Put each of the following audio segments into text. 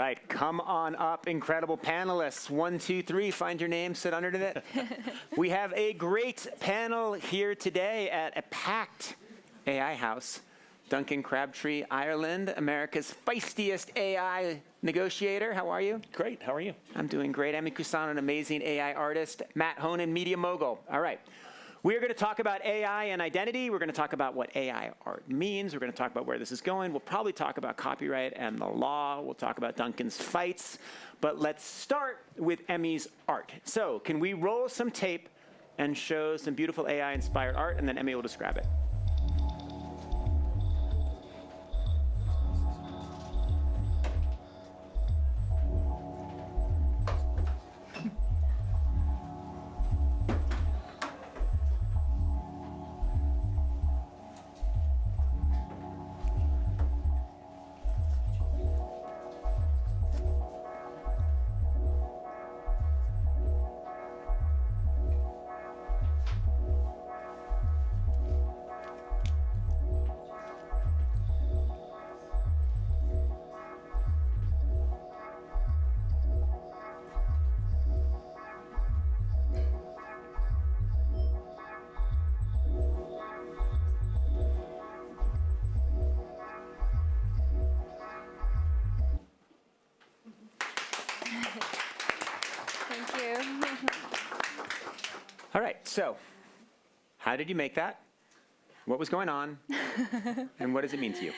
right, come on up, incredible panelists. 1, 2, 3, find your name, sit underneath it. We have a great panel here today at a packed AI house. Duncan, Crabtree-Ireland, America's feistiest AI negotiator. How are you? Great, how are you? I'm doing great. Emi Kusan, an amazing AI artist. Matt Honan, media mogul. All right. We are going to talk about AI and identity. We're going to talk about what AI art means. We're going to talk about where this is going. We'll probably talk about copyright and the law. We'll talk about Duncan's fights. But let's start with Emi's art. So can we roll some tape and show some beautiful AI-inspired art, and then Emi will describe it. All right, so how did you make that? What was going on? And what does it mean to you?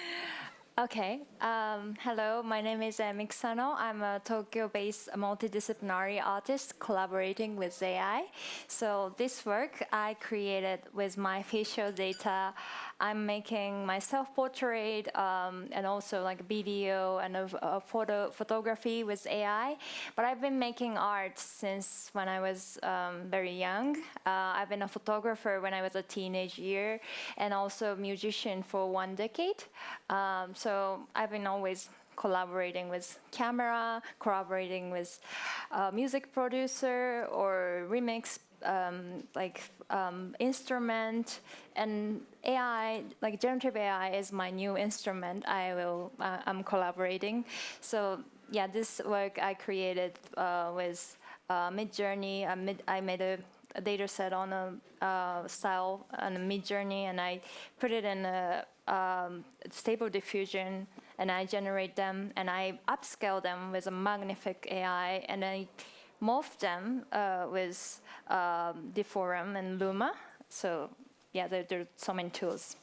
Okay. Hello, my name is Emi Kusano. I'm a Tokyo-based multidisciplinary artist collaborating with AI. So this work I created with my facial data. I'm making my self-portrait and also like video and photography with AI. But I've been making art since when I was very young. I've been a photographer when I was a teenage year and also a musician for 1 decade. So I've been always collaborating with camera, collaborating with music producer or remix instrument, and AI, like generative AI, is my new instrument. I'm collaborating. So yeah, this work I created with Midjourney. I made a data set on a style on a Midjourney, and I put it in a stable diffusion, and I generate them, and I upscale them with a magnific AI, and I morph them with Deforum and Luma. So yeah, there are so many tools.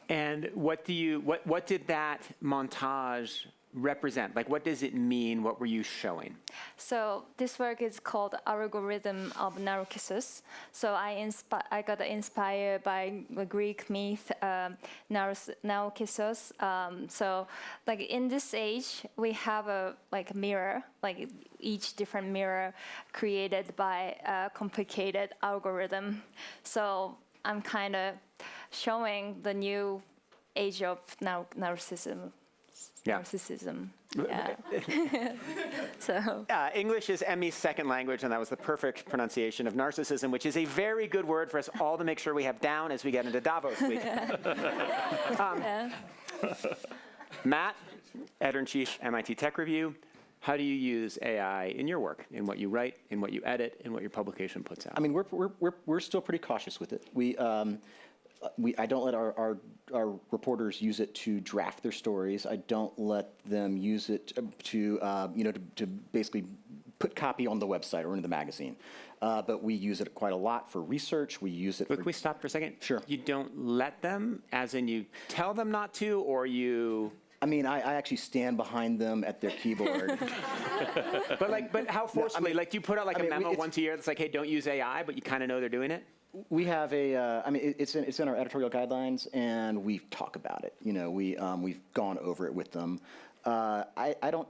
And what did that montage represent? Like, what does it mean? What were you showing? So this work is called Algorithm of Narcissus. So I got inspired by the Greek myth Narcissus. So like in this age, we have a mirror, like each different mirror created by a complicated algorithm. So I'm kind of showing the new age of narcissism. Yeah. Narcissism. Yeah. So. English is Emi's second language, and that was the perfect pronunciation of narcissism, which is a very good word for us all to make sure we have down as we get into Davos week. Matt, editor-in-chief, MIT Tech Review. How do you use AI in your work, in what you write, in what you edit, in what your publication puts out? I mean, we're still pretty cautious with it. I don't let our reporters use it to draft their stories. I don't let them use it to basically put copy on the website or into the magazine. But we use it quite a lot for research. We use it. Can we stop for a second? Sure. You don't let them, as in you tell them not to, or you? I mean, I actually stand behind them at their keyboard. But how forcefully? Do you put out a memo once a year that's like, hey, don't use AI, but you kind of know they're doing it? We have it's in our editorial guidelines, and we talk about it. We've gone over it with them. I don't,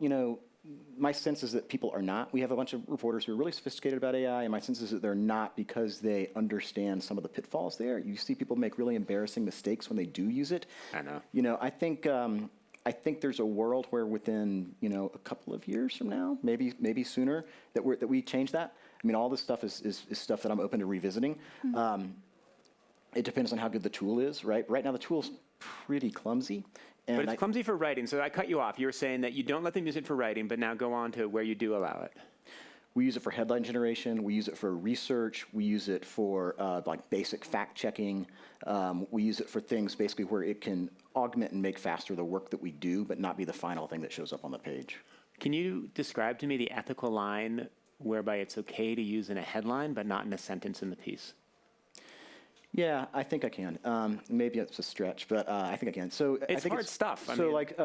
my sense is that people are not. We have a bunch of reporters who are really sophisticated about AI, and my sense is that they're not because they understand some of the pitfalls there. You see people make really embarrassing mistakes when they do use it. I know. I think there's a world where within a couple of years from now, maybe sooner, that we change that. I mean, all this stuff is stuff that I'm open to revisiting. Mm-hmm. It depends on how good the tool is, right? Right now, the tool's pretty clumsy, And But it's clumsy for writing, so I cut you off. You were saying that you don't let them use it for writing, but now go on to where you do allow it. we use it for headline generation. We use it for research. We use it for like basic fact checking. We use it for things basically where it can augment and make faster the work that we do, but not be the final thing that shows up on the page. Can you describe to me the ethical line whereby it's okay to use in a headline, but not in a sentence in the piece? Yeah, I think I can. Maybe it's a stretch, but I think I can. So I It's think hard stuff. I So mean- like,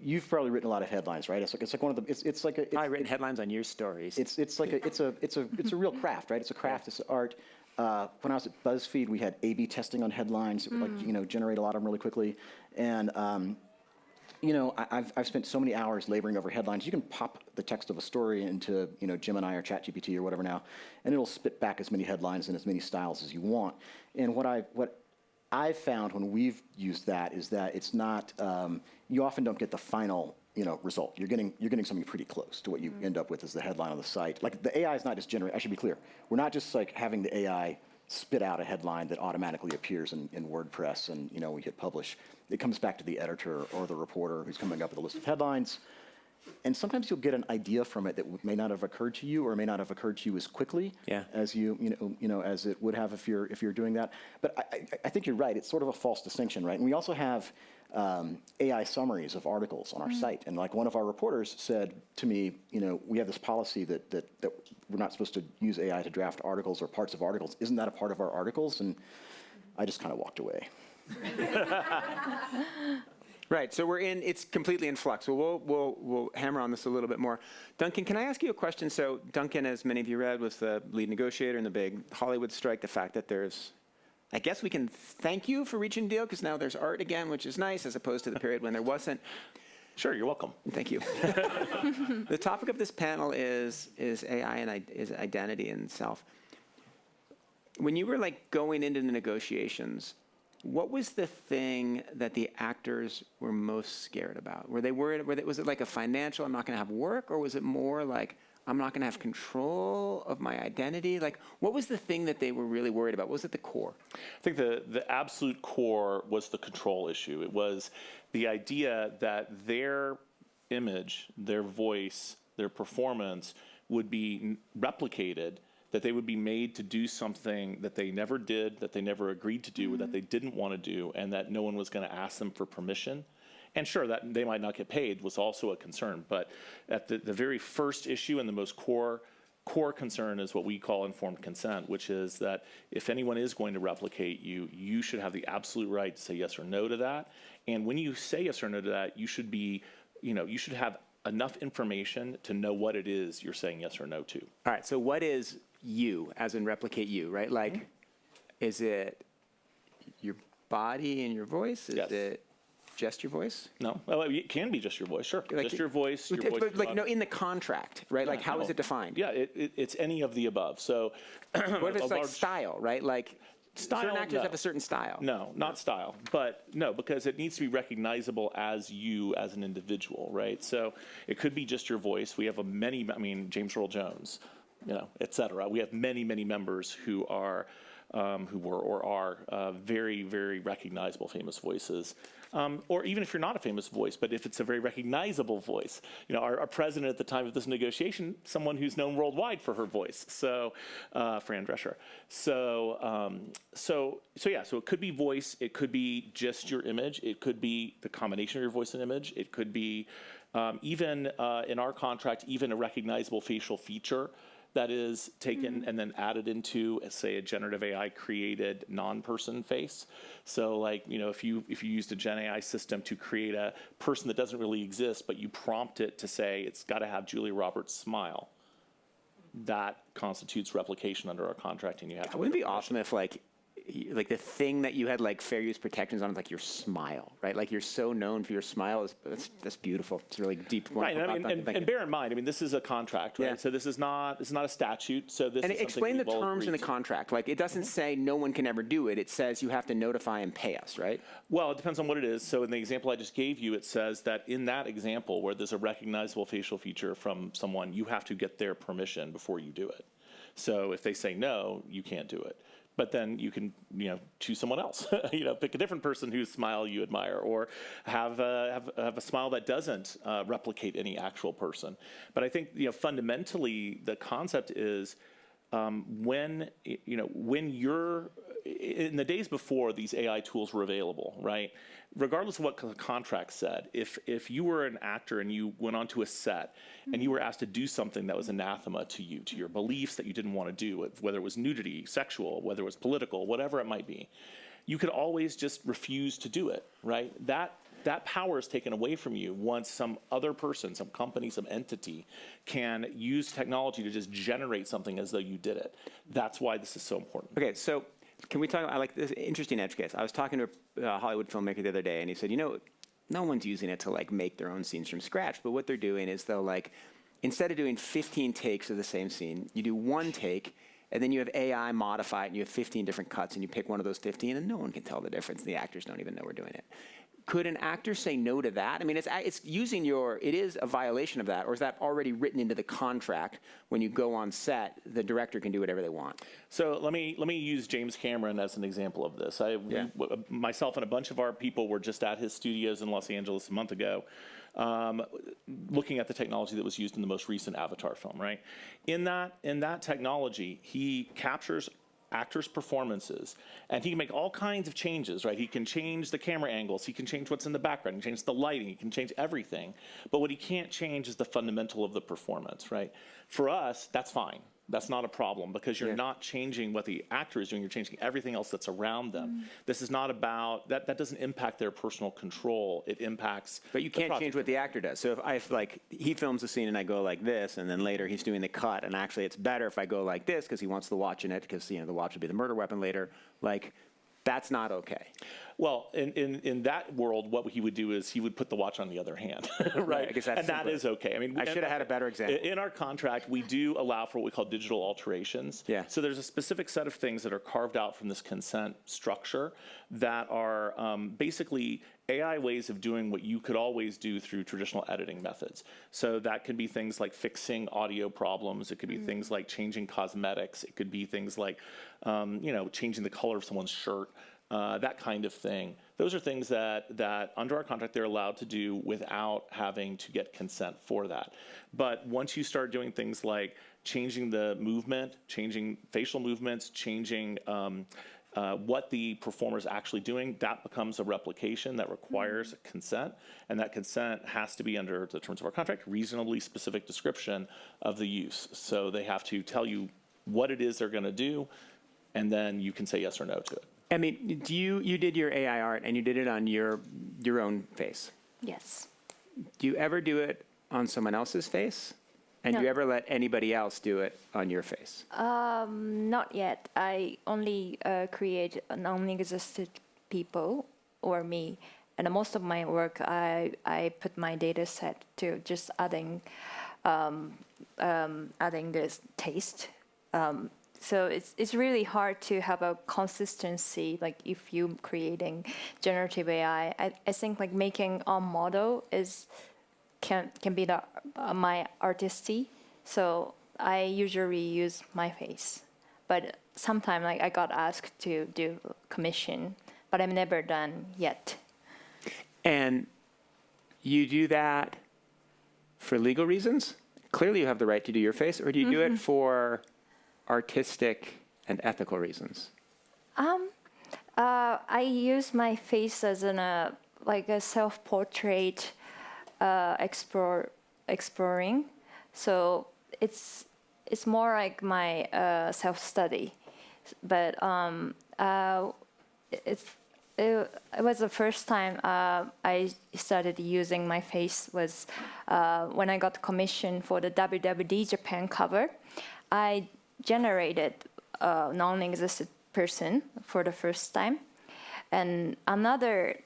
you've probably written a lot of headlines, right? It's like one of the. It's like a. I've written headlines on your stories. It's like it's a real craft, right? It's a craft. It's art. When I was at BuzzFeed, we had A/B testing on headlines. It would, like, generate a lot of them really quickly. And I've spent so many hours laboring over headlines. You can pop the text of a story into Gemini or ChatGPT or whatever now, and it'll spit back as many headlines and as many styles as you want. And what I've found when we've used that is that it's not. You often don't get the final result. You're getting something pretty close to what you end up with as the headline on the site. Like, the AI is not just generate. I should be clear. We're not just like having the AI spit out a headline that automatically appears in WordPress and we hit publish. It comes back to the editor or the reporter who's coming up with a list of headlines. And sometimes you'll get an idea from it that may not have occurred to you, or may not have occurred to you as quickly as as it would have if you're doing that. But I think you're right. It's sort of a false distinction, right? And we also have AI summaries of articles on our site. And like, one of our reporters said to me, we have this policy that we're not supposed to use AI to draft articles or parts of articles. Isn't that a part of our articles? And I just kind of walked away. Right, so it's completely in flux. So we'll hammer on this a little bit more. Duncan, can I ask you a question? So Duncan, as many of you read, was the lead negotiator in the big Hollywood strike. The fact that I guess we can thank you for reaching a deal, because now there's art again, which is nice, as opposed to the period when there wasn't. Sure, you're welcome. Thank you. The topic of this panel is AI and is identity and self. When you were going into the negotiations, what was the thing that the actors were most scared about? Were they worried? Was it like a financial, I'm not going to have work, or was it more like, I'm not going to have control of my identity? Like, what was the thing that they were really worried about? What was at the core? I think the absolute core was the control issue. It was the idea that their image, their voice, their performance would be replicated, that they would be made to do something that they never did, that they never agreed to do, or that they didn't want to do, and that no one was going to ask them for permission. And sure, that they might not get paid was also a concern. But at the very first issue and the most core concern is what we call informed consent, which is that if anyone is going to replicate you, you should have the absolute right to say yes or no to that. And when you say yes or no to that, you should you should have enough information to know what it is you're saying yes or no to. All right, so what is you, as in replicate you, right? Like, is it your body and your voice? Is it just your voice? No, well, it can be just your voice, sure. Just your voice, your voice. But no, in the contract, right? Like, how is it defined? Yeah, it's any of the above. So, what if it's like style, right? Like, style, certain actors have a certain style. No, not style, but no, because it needs to be recognizable as you as an individual, right? So it could be just your voice. We have James Earl Jones, et cetera. We have many members who are, who were or are very, very recognizable famous voices. Or even if you're not a famous voice, but if it's a very recognizable voice. Our president at the time of this negotiation, someone who's known worldwide for her voice, so Fran Drescher. So it could be voice, it could be just your image, it could be the combination of your voice and image, it could be even in our contract, even a recognizable facial feature that is taken and then added into, say, a generative AI created non-person face. So if you used a Gen AI system to create a person that doesn't really exist, but you prompt it to say it's got to have Julia Roberts' smile, that constitutes replication under our contract, and you have to. Wouldn't it be awesome if the thing that you had fair use protections on, like your smile, right? Like, you're so known for your smile. That's beautiful. It's really deep. Right, and bear in mind, this is a contract, right? Yeah. So this is not a statute. So this. And is explain the terms in the contract. Like, it doesn't say no one can ever do it. It says you have to notify and pay us, right? Well, it depends on what it is. So in the example I just gave you, it says that in that example where there's a recognizable facial feature from someone, you have to get their permission before you do it. So if they say no, you can't do it. But then you can, choose someone else. Pick a different person whose smile you admire, or have a smile that doesn't replicate any actual person. But I think, fundamentally, the concept is when you're in the days before these AI tools were available, right? Regardless of what the contract said, if you were an actor and you went onto a set and you were asked to do something that was anathema to you, to your beliefs that you didn't want to do, whether it was nudity, sexual, whether it was political, whatever it might be, you could always just refuse to do it, right? That power is taken away from you once some other person, some company, some entity can use technology to just generate something as though you did it. That's why this is so important. Okay, so can we talk? I like this interesting edge case. I was talking to a Hollywood filmmaker the other day, and he said, no one's using it to make their own scenes from scratch, but what they're doing is they'll instead of doing 15 takes of the same scene, you do one take, and then you have AI modify it, and you have 15 different cuts, and you pick one of those 15, and no one can tell the difference. The actors don't even know we're doing it. Could an actor say no to that? I mean, it's using it is a violation of that, or is that already written into the contract? When you go on set, the director can do whatever they want. So let me use James Cameron as an example of this. Myself and a bunch of our people were just at his studios in Los Angeles a month ago, looking at the technology that was used in the most recent Avatar film. Right, in that technology, he captures actors' performances, and he can make all kinds of changes, right? He can change the camera angles, he can change what's in the background, he can change the lighting, he can change everything. But what he can't change is the fundamental of the performance, right? For us, that's fine. That's not a problem, because you're not changing what the actor is doing, you're changing everything else that's around them. This is not about, that doesn't impact their personal control, it impacts. But you can't change what the actor does. So if he films a scene and I go like this, and then later he's doing the cut, and actually it's better if I go like this because he wants the watch in it, because the watch will be the murder weapon later, that's not okay. Well, in that world, what he would do is he would put the watch on the other hand, right? I guess that's and that is okay. I mean, I should have had a better example. In our contract, we do allow for what we call digital alterations. Yeah. So there's a specific set of things that are carved out from this consent structure that are basically AI ways of doing what you could always do through traditional editing methods. So that could be things like fixing audio problems. It could be things like changing cosmetics. It could be things like, changing the color of someone's shirt. That kind of thing. Those are things that under our contract they're allowed to do without having to get consent for that. But once you start doing things like changing the movement, changing facial movements, changing what the performer is actually doing, that becomes a replication that requires consent, and that consent has to be, under the terms of our contract, reasonably specific description of the use. So they have to tell you what it is they're going to do, and then you can say yes or no to it. I mean, you did your AI art and you did it on your own face. Yes. Do you ever do it on someone else's face? And No. do you ever let anybody else do it on your face? Not yet. I only create non-existent people or me, and most of my work I put my data set to just adding this taste. So it's really hard to have a consistency, if you creating generative AI. I think making a model can be my artistry. So I usually use my face, but sometimes I got asked to do commission, but I've never done yet. And you do that for legal reasons? Clearly you have the right to do your face, or do you do it for artistic and ethical reasons? I use my face as a self-portrait exploring. So it's more like my self-study. But it was the first time I started using my face was when I got commissioned for the WWD Japan cover. I generated a non-existent person for the first time, and another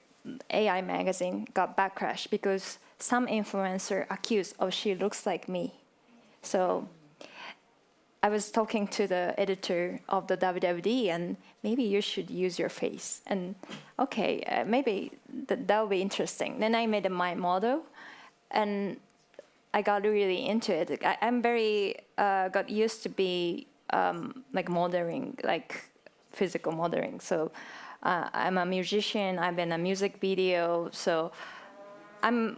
AI magazine got backlash because some influencer accused, she looks like me. So I was talking to the editor of the WWD, and maybe you should use your face. And okay, maybe that would be interesting. Then I made my model, and I got really into it. I'm very got used to be modeling physical modeling. So I'm a musician. I've been a music video. So I'm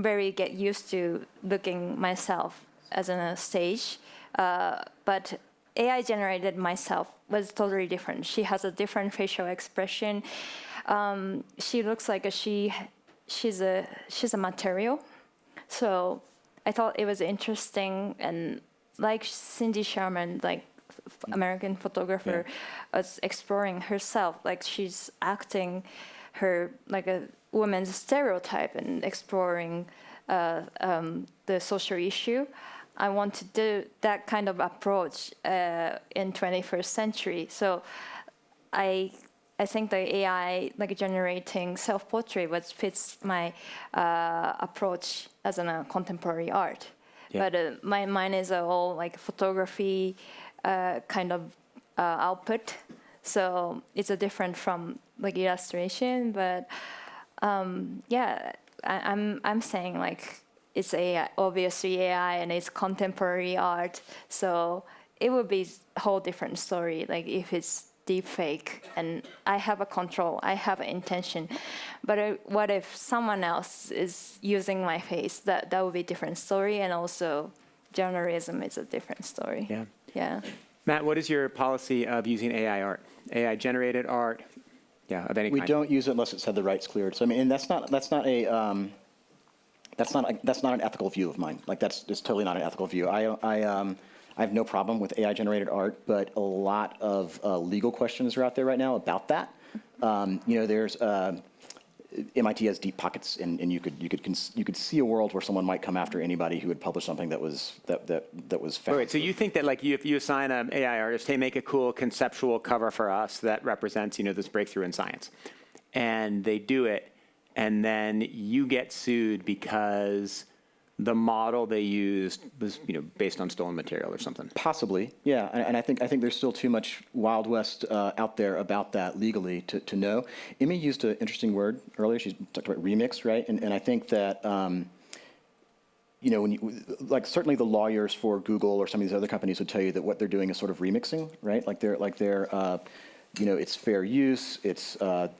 very get used to looking myself as on a stage. But AI generated myself was totally different. She has a different facial expression. She looks like she's a material. So I thought it was interesting, and like Cindy Sherman, like American photographer, was exploring herself, like she's acting her like a woman's stereotype and exploring the social issue. I want to do that kind of approach in 21st century. So I think the AI like generating self-portrait fits my approach as a contemporary art. Yeah. But mine is all like photography kind of output. So it's a different from like illustration. But yeah, I'm saying like it's AI, obviously AI, and it's contemporary art. So it would be a whole different story. Like if it's deepfake, and I have a control, I have an intention. But what if someone else is using my face? That would be a different story. And also, journalism is a different story. Yeah. Yeah. Matt, what is your policy of using AI art? AI generated art, of any We kind? don't use it unless it's had the rights cleared. So I mean, and that's not an ethical view of mine. Like it's totally not an ethical view. I have no problem with AI generated art, but a lot of legal questions are out there right now about that. There's MIT has deep pockets, and you could see a world where someone might come after anybody who would publish something that was found. Wait, so you think that like if you assign an AI artist, hey, make a cool conceptual cover for us that represents this breakthrough in science, and they do it, and then you get sued because the model they used was based on stolen material or something? Possibly, yeah. And I think there's still too much Wild West out there about that legally to know. Emmy used an interesting word earlier. She talked about remix, right? And I think that when certainly the lawyers for Google or some of these other companies would tell you that what they're doing is sort of remixing, right? It's fair use. It's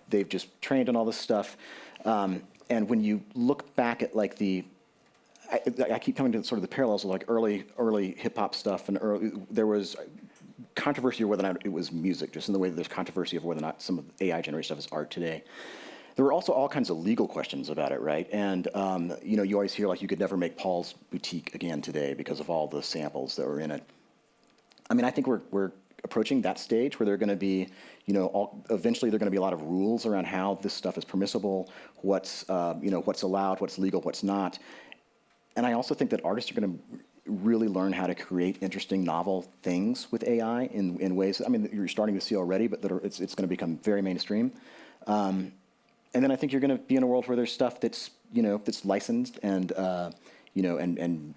they've just trained on all this stuff. And when you look back at like I keep coming to sort of the parallels of like early hip hop stuff, and there was controversy over whether or not it was music, just in the way that there's controversy of whether or not some of the AI generated stuff is art today. There were also all kinds of legal questions about it, right? And you always hear like you could never make Paul's Boutique again today because of all the samples that were in it. I mean, I think we're approaching that stage where they're going to be, eventually there are going to be a lot of rules around how this stuff is permissible, what's allowed, what's legal, what's not. And I also think that artists are going to really learn how to create interesting, novel things with AI in ways, I mean, you're starting to see already, but it's going to become very mainstream. And then I think you're going to be in a world where there's stuff that's licensed and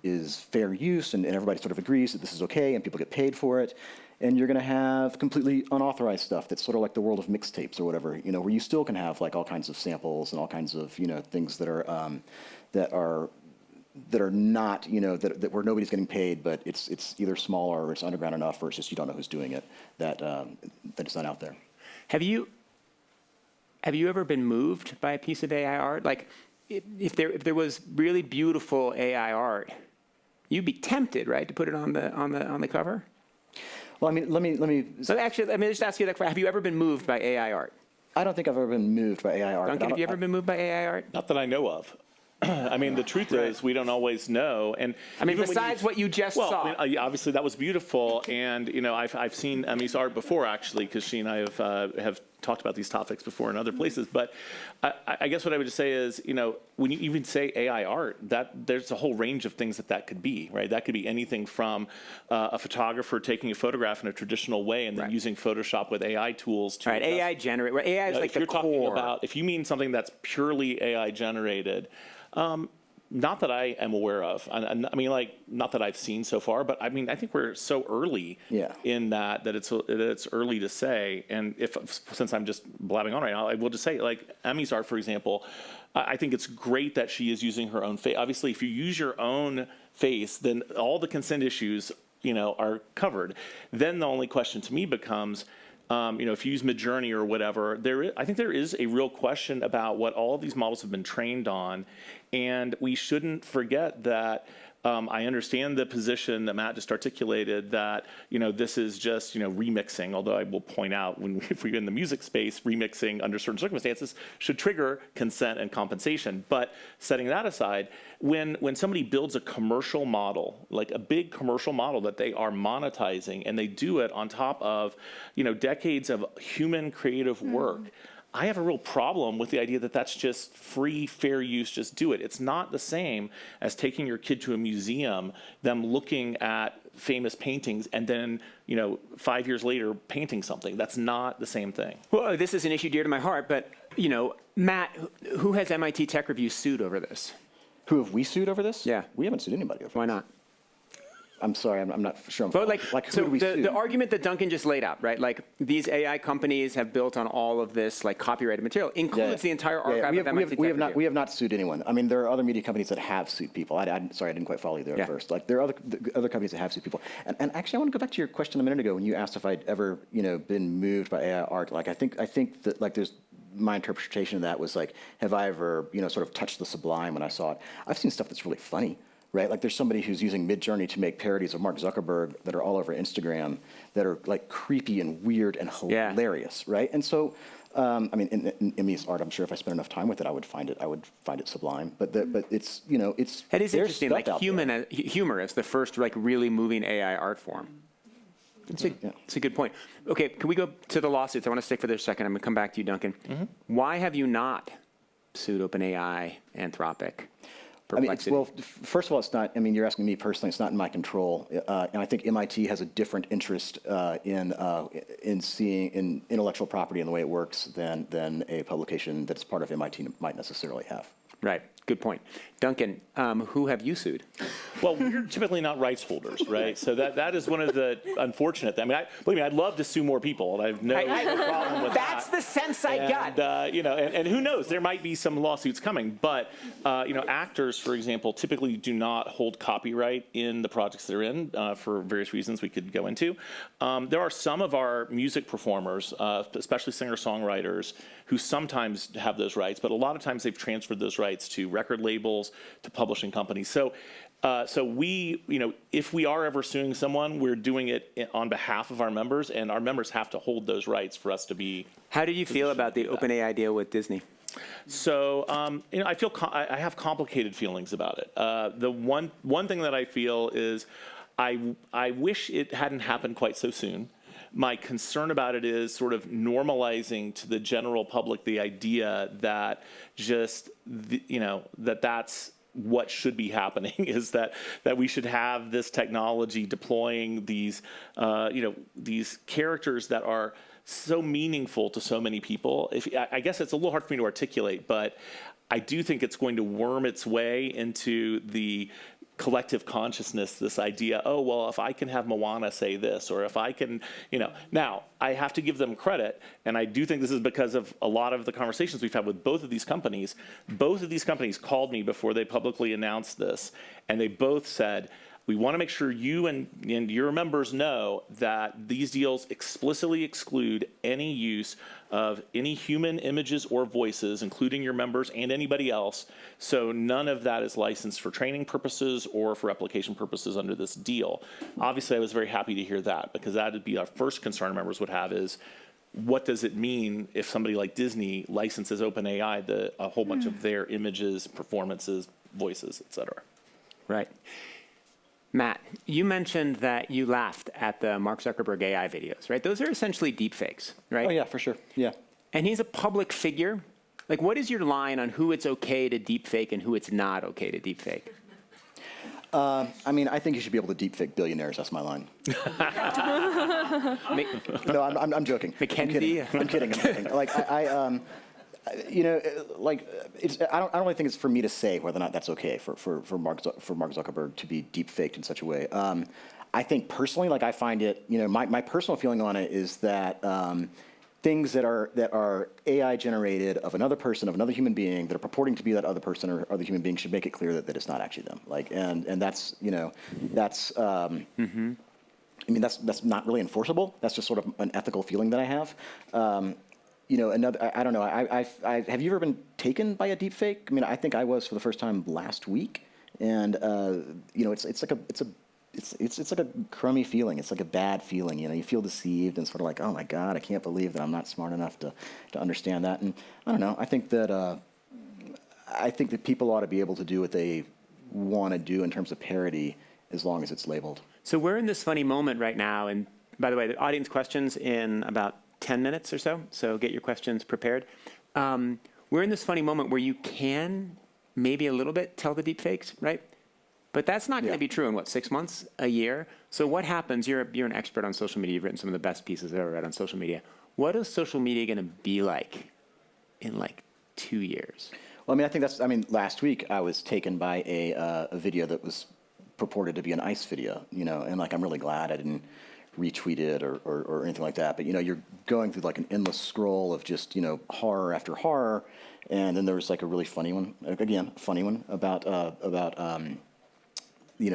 is fair use, and everybody sort of agrees that this is okay, and people get paid for it. And you're going to have completely unauthorized stuff that's sort of like the world of mixtapes or whatever, where you still can have like all kinds of samples and all kinds of things that are not, that where nobody's getting paid, but it's either small or it's underground enough, or it's just you don't know who's doing it, that it's not out there. Have you ever been moved by a piece of AI art? Like, if there was really beautiful AI art, you'd be tempted, right, to put it on the cover? Well, I mean, let me. So actually, let me just ask you that question. Have you ever been moved by AI art? I don't think I've ever been moved by AI art. Duncan, have you ever been moved by AI art? Not that I know of. I mean, the truth is, we don't always know. And I mean, besides what you just saw. I mean, obviously, that was beautiful. And, I've seen Emmy's art before, actually, because she and I have talked about these topics before in other places. But I guess what I would just say is, when you even say AI art, there's a whole range of things that could be, right? That could be anything from a photographer taking a photograph in a traditional way and then using Photoshop with AI tools to. Right, AI generate. Where AI is like the core. Talking about, if you mean something that's purely AI generated. Not that I am aware of. I mean, like, not that I've seen so far, but I mean, I think we're so early in that it's early to say. And since I'm just blabbing on right now, I will just say, like, Emmy's art, for example, I think it's great that she is using her own face. Obviously, if you use your own face, then all the consent issues, are covered. Then the only question to me becomes, if you use Midjourney or whatever, I think there is a real question about what all of these models have been trained on, and we shouldn't forget that. I understand the position that Matt just articulated that, this is just, remixing, although I will point out if we're in the music space, remixing under certain circumstances should trigger consent and compensation. But setting that aside, when somebody builds a commercial model, like a big commercial model that they are monetizing, and they do it on top of, decades of human creative work, I have a real problem with the idea that that's just free, fair use, just do it. It's not the same as taking your kid to a museum, them looking at famous paintings, and then, 5 years later, painting something. That's not the same thing. Well, this is an issue dear to my heart, but, Matt, who has MIT Tech Review sued over this? Who have we sued over this? Yeah. We haven't sued anybody over Why this. not? I'm sorry, I'm not sure. But who so do we sue? the argument that Duncan just laid out, right? Like these AI companies have built on all of this like copyrighted material, includes the entire archive of MIT Tech Review. We have not sued anyone. I mean, there are other media companies that have sued people. Sorry, I didn't quite follow you there at first. Like there are other companies that have sued people. And actually, I want to go back to your question a minute ago when you asked if I'd ever been moved by AI art. Like I think that like there's. My interpretation of that was like, have I ever sort of touched the sublime when I saw it? I've seen stuff that's really funny. Right, like there's somebody who's using Midjourney to make parodies of Mark Zuckerberg that are all over Instagram that are like creepy and weird and hilarious, right? And so, I mean, in Emmy's art, I'm sure if I spent enough time with it, I would find it sublime. But it's it's It is there's interesting, stuff like out there. humor as the first like really moving AI art form. It's a good point. Okay, can we go to the lawsuits? I want to stick for this a second. I'm going to come back to you, Duncan. Why have you not sued OpenAI, Anthropic? I mean, first of all, it's not. I mean, you're asking me personally. It's not in my control, and I think MIT has a different interest in seeing intellectual property and the way it works than a publication that's part of MIT might necessarily have. Right. Good point. Duncan, who have you sued? Well, we're typically not rights holders, right? So that is one of the unfortunate things. I mean, believe me, I'd love to sue more people, and I have no problem with That's that. the sense I got. And who knows? There might be some lawsuits coming. But, actors, for example, typically do not hold copyright in the projects they're in for various reasons we could go into. There are some of our music performers, especially singer-songwriters, who sometimes have those rights, but a lot of times they've transferred those rights to record labels, to publishing companies. So we, if we are ever suing someone, we're doing it on behalf of our members, and our members have to hold those rights for us to be. How did you feel about the OpenAI deal with Disney? So, I have complicated feelings about it. The one thing that I feel is I wish it hadn't happened quite so soon. My concern about it is sort of normalizing to the general public the idea that that's what should be happening is that we should have this technology deploying these characters that are so meaningful to so many people. I guess it's a little hard for me to articulate, but I do think it's going to worm its way into the collective consciousness, this idea, oh, well, if I can have Moana say this, or if I can, Now, I have to give them credit, and I do think this is because of a lot of the conversations we've had with both of these companies. Both of these companies called me before they publicly announced this, and they both said, we want to make sure you and your members know that these deals explicitly exclude any use of any human images or voices, including your members and anybody else. So none of that is licensed for training purposes or for replication purposes under this deal. Obviously, I was very happy to hear that, because that would be our first concern members would have is, what does it mean if somebody like Disney licenses OpenAI a whole bunch of their images, performances, voices, et cetera? Right. Matt, you mentioned that you laughed at the Mark Zuckerberg AI videos, right? Those are essentially deepfakes, right? Oh yeah, for sure. Yeah. And he's a public figure. Like, what is your line on who it's okay to deepfake and who it's not okay to deepfake? I mean, I think you should be able to deepfake billionaires. That's my line. No, I'm joking. Mackenzie? I'm kidding. Like I don't really think it's for me to say whether or not that's okay for Mark Zuckerberg to be deepfaked in such a way. I think personally, like I find it, my personal feeling on it is that things that are AI generated of another person, of another human being, that are purporting to be that other person or other human being, should make it clear that it's not actually them. Like, and that's I mean, that's not really enforceable. That's just sort of an ethical feeling that I have. I don't know. Have you ever been taken by a deepfake? I mean, I think I was for the first time last week, and it's like a crummy feeling. It's like a bad feeling. You feel deceived and sort of like, oh my God, I can't believe that I'm not smart enough to understand that. And I don't know. I think that people ought to be able to do what they want to do in terms of parody, as long as it's labeled. So we're in this funny moment right now, and by the way, the audience questions in about 10 minutes or so, so get your questions prepared. We're in this funny moment where you can maybe a little bit tell the deepfakes, right? But that's not going to be true in, 6 months, a year? So what happens, you're an expert on social media, you've written some of the best pieces I've ever read on social media. What is social media going to be like in 2 years? Well, last week I was taken by a video that was purported to be an ICE video, and I'm really glad I didn't retweet it or anything like that. But you're going through an endless scroll of just horror after horror, and then there was a really funny one, about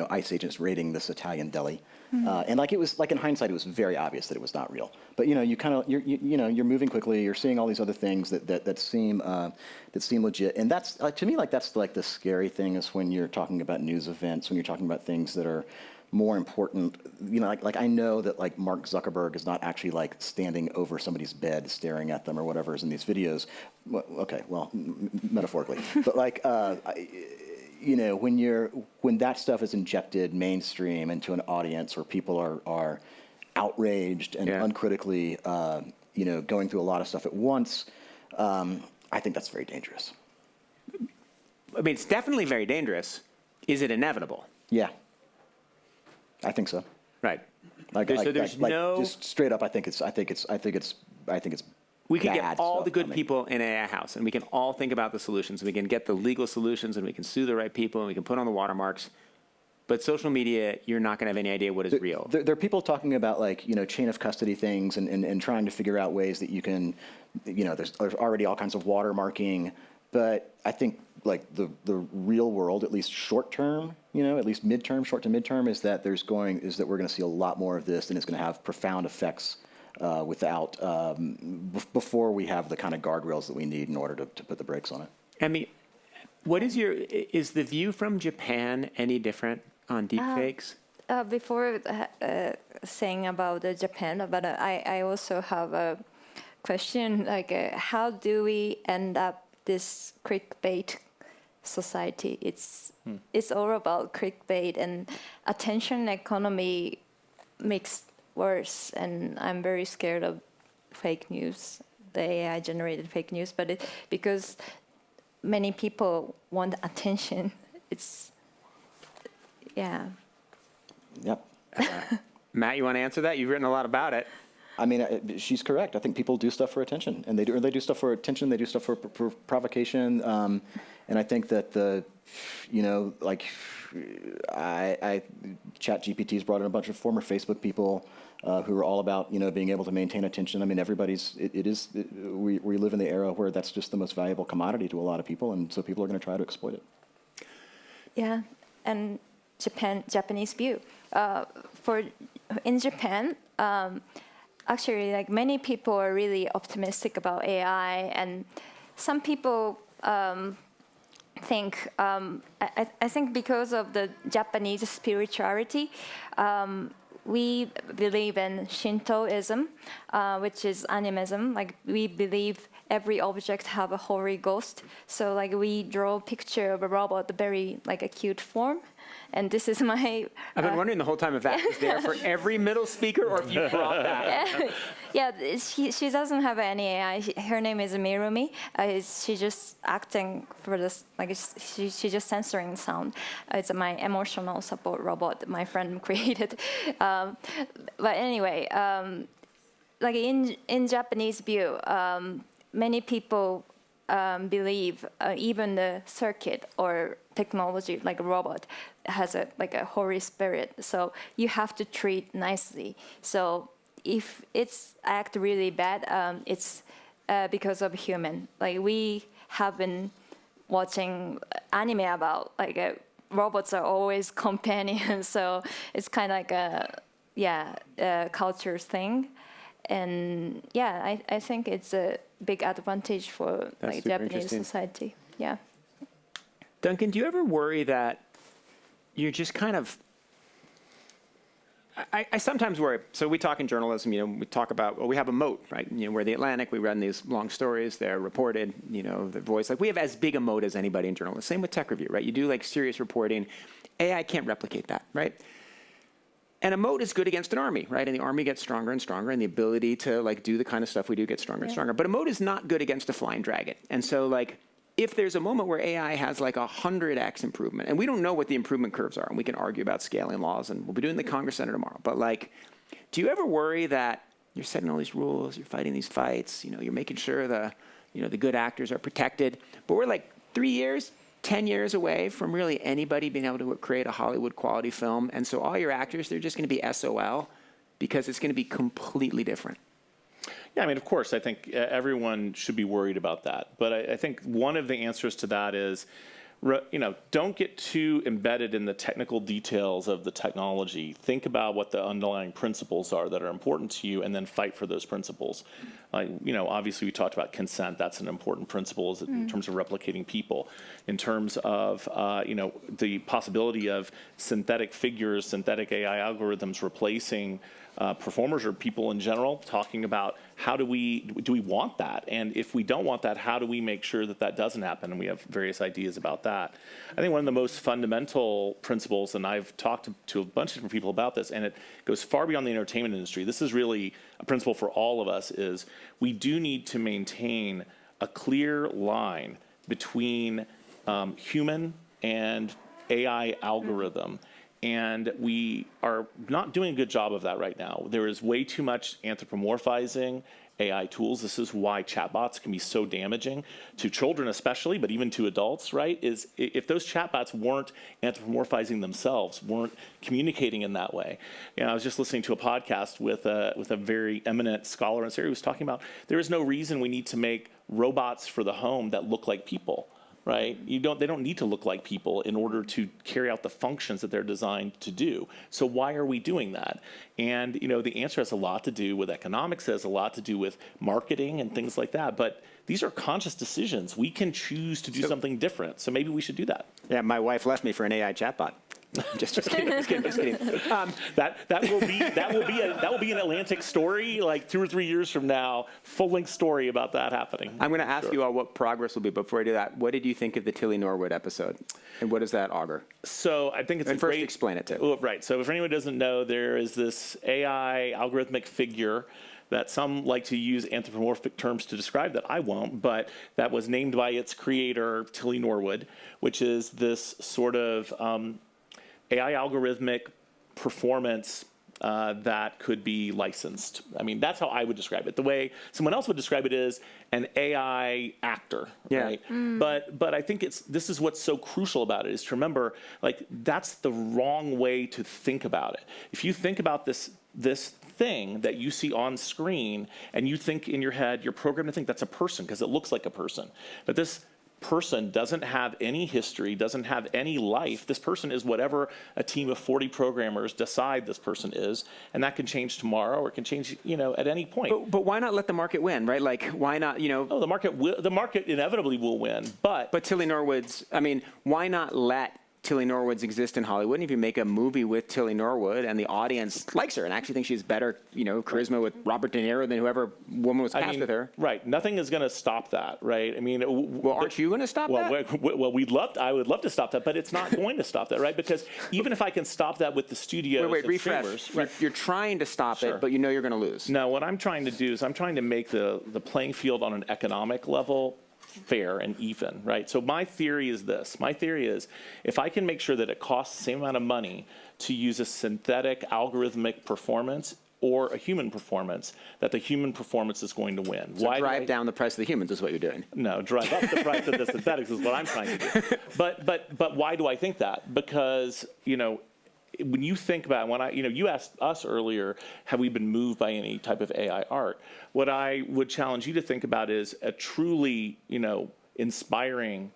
ICE agents raiding this Italian deli, and it was in hindsight it was very obvious that it was not real. But you're moving quickly. You're seeing all these other things that seem legit, and that's to me that's the scary thing is when you're talking about news events, when you're talking about things that are more important. I know that Mark Zuckerberg is not actually standing over somebody's bed staring at them or whatever is in these videos. Well, metaphorically, but when that stuff is injected mainstream into an audience where people are outraged and uncritically, going through a lot of stuff at once, I think that's very dangerous. I mean, it's definitely very dangerous. Is it inevitable? Yeah, I think so. Right. Just straight up. I think it's. We can get all the good coming. people in AI house, and we can all think about the solutions. We can get the legal solutions, and we can sue the right people, and we can put on the watermarks. But social media, you're not going to have any idea what is real. There are people talking about chain of custody things and trying to figure out ways that you can, there's already all kinds of watermarking. But I think the real world, at least short term, at least midterm, short to midterm, is that we're going to see a lot more of this, and it's going to have profound effects. Before we have the kind of guardrails that we need in order to put the brakes on it. I mean, is the view from Japan any different on deepfakes? Before saying about Japan, but I also have a question, how do we end up this clickbait society? It's all about clickbait, and attention economy makes worse, and I'm very scared of fake news, the AI generated fake news, but because many people want attention, Yep. Matt, you want to answer that? You've written a lot about it. I mean, she's correct. I think people do stuff for attention, and they do stuff for attention. They do stuff for provocation, and I think that ChatGPT's brought in a bunch of former Facebook people who are all about being able to maintain attention. I mean, we live in the era where that's just the most valuable commodity to a lot of people, and so people are going to try to exploit it. Yeah, and Japanese view. In Japan, actually, many people are really optimistic about AI, and some people think, I think because of the Japanese spirituality, we believe in Shintoism, which is animism. We believe every object have a holy ghost. So we draw a picture of a robot, very a cute form. And this is my... I've been wondering the whole time if that was there for every middle speaker or if you brought that. Yeah, she doesn't have any AI. Her name is Mirumi. She's just acting for this, she's just censoring sound. It's my emotional support robot that my friend created. But anyway, in Japanese view, many people believe even the circuit or technology, like a robot, has a holy spirit. So you have to treat nicely. So if it's act really bad, it's because of human. We have been watching anime about robots are always companions. So it's kind of culture thing. And yeah, I think it's a big advantage for That's like super Japanese interesting. society. Yeah. Duncan, do you ever worry that you're just kind of, I sometimes worry. So we talk in journalism, we talk about, well, we have a moat, right? We're the Atlantic, we run these long stories, they're reported, the voice. Like we have as big a moat as anybody in journalism. Same with tech review, right? You do like serious reporting. AI can't replicate that, right? And a moat is good against an army, right? And the army gets stronger and stronger, and the ability to like do the kind of stuff we do gets stronger and stronger. But a moat is not good against a flying dragon. And so like, if there's a moment where AI has like 100x improvement, and we don't know what the improvement curves are, and we can argue about scaling laws, and we'll be doing the Congress Center tomorrow, but like, do you ever worry that you're setting all these rules, you're fighting these fights, you're making sure the good actors are protected, but we're like 3 years, 10 years away from really anybody being able to create a Hollywood quality film, and so all your actors, they're just gonna be SOL because it's gonna be completely different? Yeah, I mean, of course, I think everyone should be worried about that. But I think one of the answers to that is, don't get too embedded in the technical details of the technology. Think about what the underlying principles are that are important to you, and then fight for those principles. Obviously, we talked about consent. That's an important principle in terms of replicating people. In terms of, the possibility of synthetic figures, synthetic AI algorithms replacing performers or people in general, talking about how do we want that? And if we don't want that, how do we make sure that that doesn't happen? And we have various ideas about that. I think one of the most fundamental principles, and I've talked to a bunch of different people about this, and it goes far beyond the entertainment industry. This is really a principle for all of us, is we do need to maintain a clear line between human and AI algorithm. And we are not doing a good job of that right now. There is way too much anthropomorphizing AI tools. This is why chatbots can be so damaging to children especially, but even to adults, right? Is if those chatbots weren't anthropomorphizing themselves, weren't communicating in that way. I was just listening to a podcast with a very eminent scholar in this area who was talking about there is no reason we need to make robots for the home that look like people. Right? They don't need to look like people in order to carry out the functions that they're designed to do. So why are we doing that? And the answer has a lot to do with economics, has a lot to do with marketing and things like that. But these are conscious decisions. We can choose to do something different. So maybe we should do that. Yeah, my wife left me for an AI chatbot. Just kidding. That will be an Atlantic story, like 2 or 3 years from now, full-length story about that happening. I'm going to ask you all what progress will be. Before I do that, what did you think of the Tilly Norwood episode, and what does that augur? So I think it's and first explain it to. Oh, right. So if anyone doesn't know, there is this AI algorithmic figure that some like to use anthropomorphic terms to describe that I won't, but that was named by its creator, Tilly Norwood, which is this sort of AI algorithmic performance that could be licensed. I mean, that's how I would describe it. The way someone else would describe it is an AI actor, right? But I think this is what's so crucial about it, is to remember, like, that's the wrong way to think about it. If you think about this thing that you see on screen and you think in your head, you're programmed to think that's a person because it looks like a person. But this person doesn't have any history, doesn't have any life. This person is whatever a team of 40 programmers decide this person is, and that can change tomorrow or it can change, at any point. But why not let the market win, right? Like, why not, Oh, the market inevitably will win, but Tilly Norwood's, why not let Tilly Norwood's exist in Hollywood? And if you make a movie with Tilly Norwood and the audience likes her and actually thinks she's better, charisma with Robert De Niro than whoever woman was cast with her. Right. Nothing is going to stop that, right? Well, aren't you going to stop that? Well, I would love to stop that, but it's not going to stop that, right? Because even if I can stop that with the studios, wait, refresh. You're trying to stop it, but you're going to lose. No, what I'm trying to do is I'm trying to make the playing field on an economic level fair and even, right? So my theory is this. My theory is if I can make sure that it costs the same amount of money to use a synthetic algorithmic performance or a human performance, that the human performance is going to win. So drive down the price of the humans is what you're doing. No, drive up the price of the synthetics is what I'm trying to do. But why do I think that? Because, when you think about you asked us earlier, have we been moved by any type of AI art? What I would challenge you to think about is a truly, inspiring,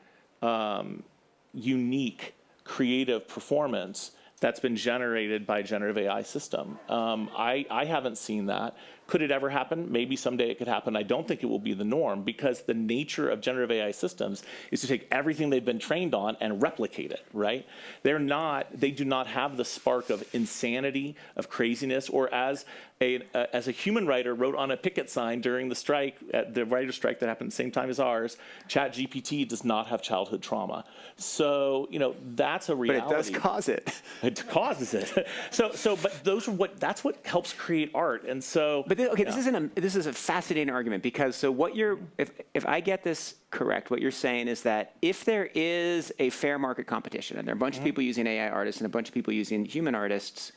unique, creative performance that's been generated by a generative AI system. I haven't seen that. Could it ever happen? Maybe someday it could happen. I don't think it will be the norm, because the nature of generative AI systems is to take everything they've been trained on and replicate it, right? They do not have the spark of insanity, of craziness, or as a human writer wrote on a picket sign during the strike, the writer's strike that happened at the same time as ours, ChatGPT does not have childhood trauma. So, that's a reality. But it does cause it. It causes it. But that's what helps create art. And so, this is a fascinating argument, because if I get this correct, what you're saying is that if there is a fair market competition and there are a bunch of people using AI artists and a bunch of people using human artists,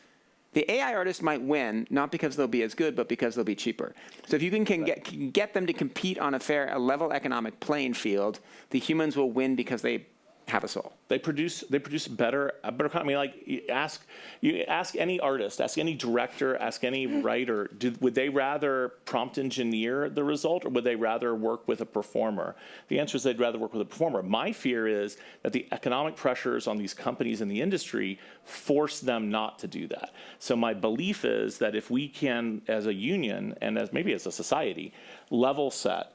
the AI artists might win, not because they'll be as good, but because they'll be cheaper. So if you can get them to compete on a level economic playing field, the humans will win because they have a soul. They produce better content. Like you ask any artist, ask any director, ask any writer, would they rather prompt engineer the result, or would they rather work with a performer? The answer is they'd rather work with a performer. My fear is that the economic pressures on these companies in the industry force them not to do that. So my belief is that if we can, as a union and maybe as a society, level set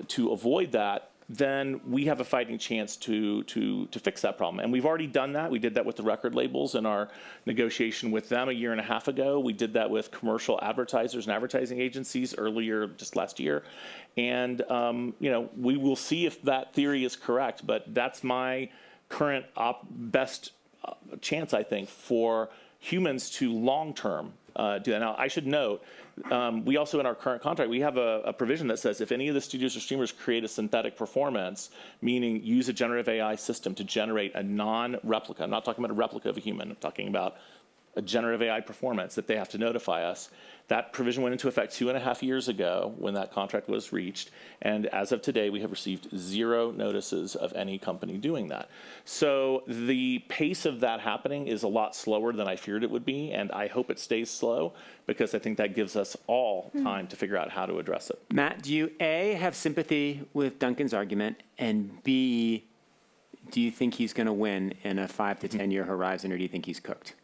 to avoid that, then we have a fighting chance to fix that problem. And we've already done that. We did that with the record labels in our negotiation with them a year and a half ago. We did that with commercial advertisers and advertising agencies earlier, just last year. And we will see if that theory is correct, but that's my current best chance, I think, for humans to long-term do that. Now, I should note, we also, in our current contract, we have a provision that says if any of the studios or streamers create a synthetic performance, meaning use a generative AI system to generate a non-replica, I'm not talking about a replica of a human, I'm talking about a generative AI performance, that they have to notify us. That provision went into effect 2.5 years ago when that contract was reached, and as of today, we have received 0 notices of any company doing that. So the pace of that happening is a lot slower than I feared it would be, and I hope it stays slow, because I think that gives us all time to figure out how to address it. Matt, do you A, have sympathy with Duncan's argument, and B, do you think he's going to win in a 5 to 10 year horizon, or do you think he's cooked?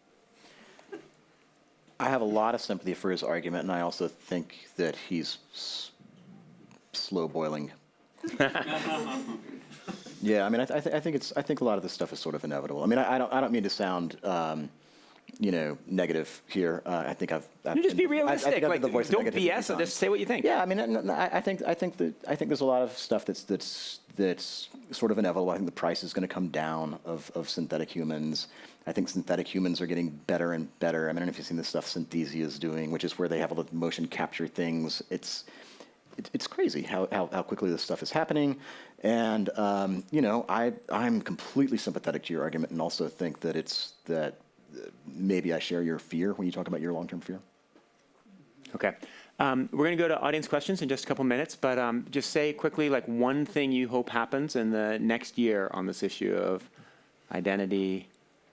I have a lot of sympathy for his argument, and I also think that he's slow boiling. Yeah, I mean, I think a lot of this stuff is sort of inevitable. I mean, I don't mean to sound, negative here. I think I've just be realistic. I think don't BS. Just say what you think. Yeah, I mean, I think there's a lot of stuff that's sort of inevitable. I think the price is going to come down of synthetic humans. I think synthetic humans are getting better and better. I mean, I don't know if you've seen the stuff Synthesia is doing, which is where they have all the motion capture things. It's crazy how quickly this stuff is happening. And, I'm completely sympathetic to your argument, and also think that maybe I share your fear when you talk about your long-term fear. Okay. We're going to go to audience questions in just a couple minutes, but just say quickly, like, one thing you hope happens in the next year on this issue of identity,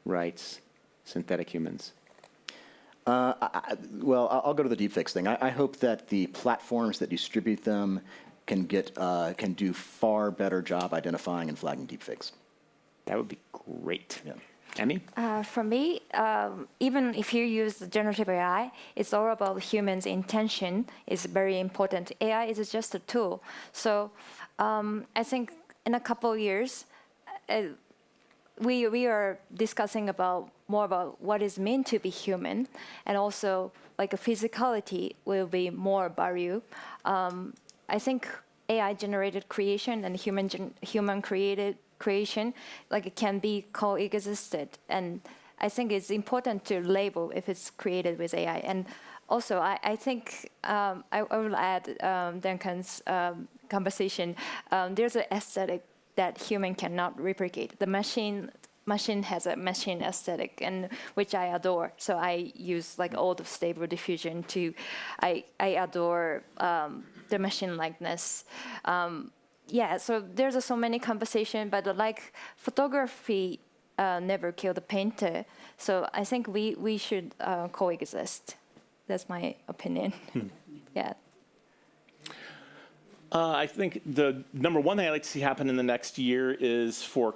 rights, synthetic humans. I'll go to the deepfakes thing. I hope that the platforms that distribute them can do far better job identifying and flagging deepfakes. That would be great. Yeah. Emmy? For me, even if you use generative AI, it's all about humans' intention is very important. AI is just a tool. So I think in a couple of years, we are discussing more about what is meant to be human, and also like a physicality will be more value. I think AI-generated creation and human-created creation, like, it can be coexisted, and I think it's important to label if it's created with AI. And also, I think I will add Duncan's conversation. There's an aesthetic that human cannot replicate. The machine has a machine aesthetic, and which I adore. So I use like all the stable diffusion I adore the machine likeness. So there's so many conversation, but like photography never killed the painter. So I think we should coexist. That's my opinion. Yeah. I think the number one thing I'd like to see happen in the next year is for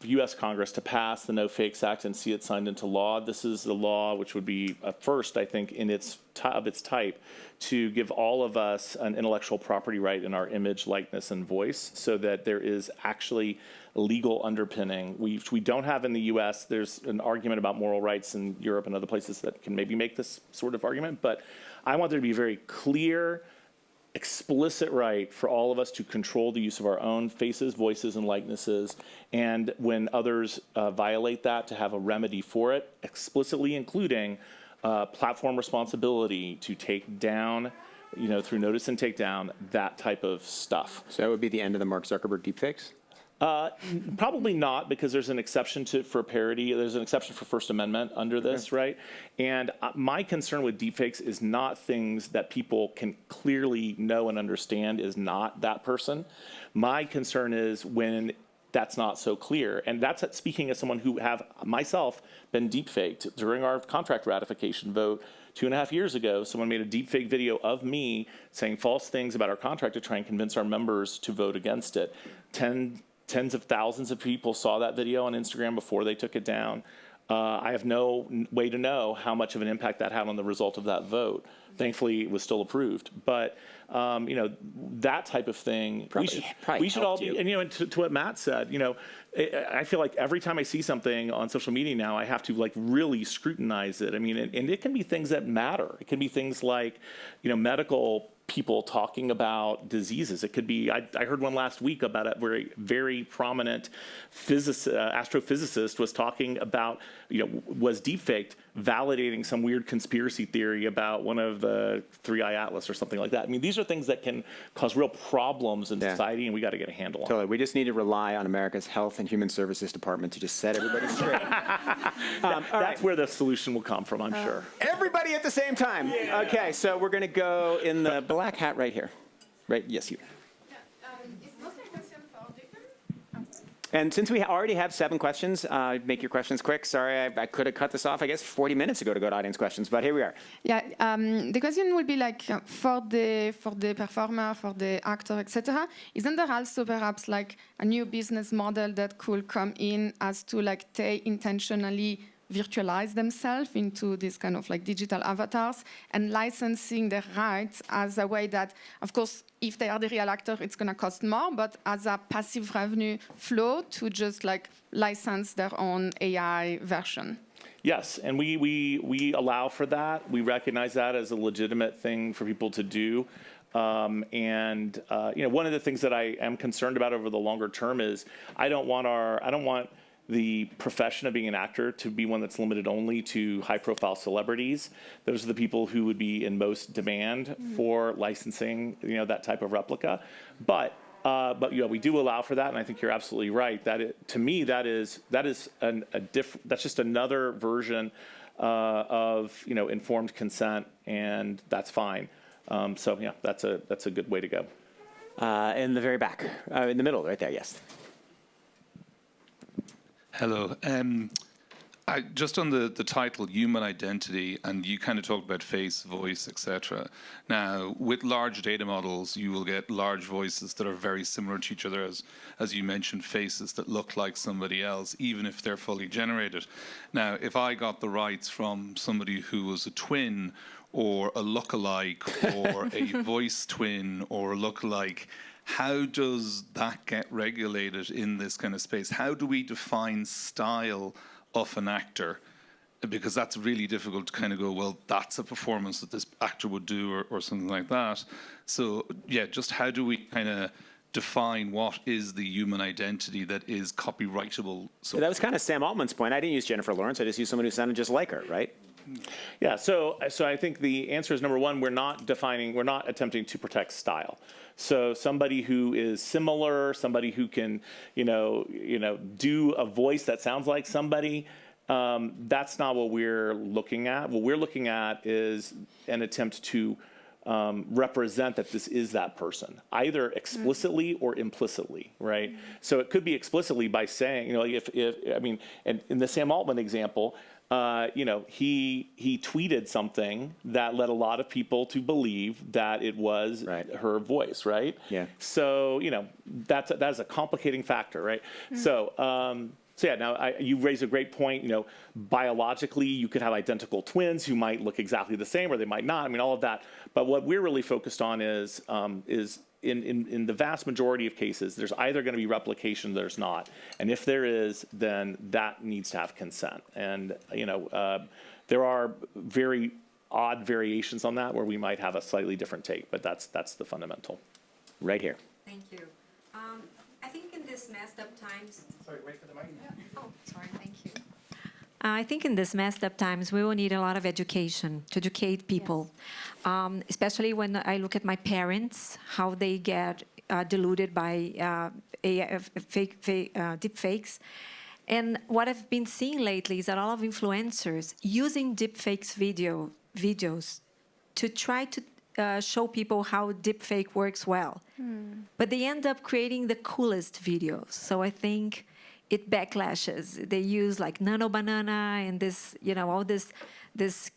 U.S. Congress to pass the No Fakes Act and see it signed into law. This is the law which would be a first, I think, in its type, to give all of us an intellectual property right in our image, likeness, and voice, so that there is actually legal underpinning. We don't have in the U.S. There's an argument about moral rights in Europe and other places that can maybe make this sort of argument, but I want there to be very clear, explicit right for all of us to control the use of our own faces, voices, and likenesses, and when others violate that, to have a remedy for it, explicitly including platform responsibility to take down, through notice and take down, that type of stuff. So that would be the end of the Mark Zuckerberg deepfakes? Probably not, because there's an exception for parody. There's an exception for First Amendment under this, right? And my concern with deepfakes is not things that people can clearly know and understand is not that person. My concern is when that's not so clear. And that's speaking as someone who have, myself, been deepfaked. During our contract ratification vote 2.5 years ago, someone made a deepfake video of me saying false things about our contract to try and convince our members to vote against it. Tens of thousands of people saw that video on Instagram before they took it down. I have no way to know how much of an impact that had on the result of that vote. Thankfully, it was still approved. But that type of thing, we should all be. And to what Matt said, I feel like every time I see something on social media now, I have to really scrutinize it. I mean, and it can be things that matter. It can be things like, medical people talking about diseases. It could be, I heard one last week about it where a very prominent astrophysicist was talking about, was deepfaked, validating some weird conspiracy theory about one of the 3i Atlas or something like that. I mean, these are things that can cause real problems in society, and we got to get a handle on. Totally. We just need to rely on America's Health and Human Services Department to just set everybody straight. That's where the solution will come from, I'm sure. Everybody at the same time. Yeah. Okay, so we're going to go in the black hat right here. Right? Yes, you. And since we already have 7 questions, make your questions quick. Sorry, I could have cut this off, I guess, 40 minutes ago to go to audience questions, but here we are. Yeah, the question will be for the performer, for the actor, etc. Isn't there also perhaps a new business model that could come in as to they intentionally virtualize themselves into this kind of digital avatars and licensing their rights as a way that, of course, if they are the real actor, it's going to cost more, but as a passive revenue flow to just license their own AI version? Yes, and we allow for that. We recognize that as a legitimate thing for people to do. One of the things that I am concerned about over the longer term is I don't want the profession of being an actor to be one that's limited only to high-profile celebrities. Those are the people who would be in most demand for licensing, that type of replica. But we do allow for that, and I think you're absolutely right. To me, that's just another version of informed consent, and that's fine. That's a good way to go. In the very back, in the middle, right there. Yes. Hello. Just on the title, human identity, and you kind of talked about face, voice, etc. Now, with large data models, you will get large voices that are very similar to each other, as you mentioned, faces that look like somebody else, even if they're fully generated. Now, if I got the rights from somebody who was a twin or a lookalike or a voice twin or a lookalike, how does that get regulated in this kind of space? How do we define style of an actor? Because that's really difficult to kind of go, well, that's a performance that this actor would do or something like that. So, yeah, just how do we kind of define what is the human identity that is copyrightable? So that was kind of Sam Altman's point. I didn't use Jennifer Lawrence. I just used someone who sounded just like her, right? Yeah, so I think the answer is, number one, we're not attempting to protect style. So somebody who is similar, somebody who can, do a voice that sounds like somebody, that's not what we're looking at. What we're looking at is an attempt to represent that this is that person, either explicitly or implicitly, right? So it could be explicitly by saying, and in the Sam Altman example, he tweeted something that led a lot of people to believe that it was her voice, right? Yeah. So, that is a complicating factor, right? So yeah, now you raise a great point. Biologically, you could have identical twins who might look exactly the same, or they might not. I mean, all of that. But what we're really focused on is in the vast majority of cases, there's either going to be replication, there's not, and if there is, then that needs to have consent. And there are very odd variations on that where we might have a slightly different take, but that's the fundamental. Right here. Thank you. I think in this messed up times. Sorry, wait for the mic. Oh, sorry. Thank you. I think in this messed up times, we will need a lot of education to educate people, especially when I look at my parents, how they get deluded by deepfakes. And what I've been seeing lately is that a lot of influencers using deepfakes videos to try to show people how deepfake works well. But they end up creating the coolest videos. So I think it backlashes. They use like nano banana and this, all this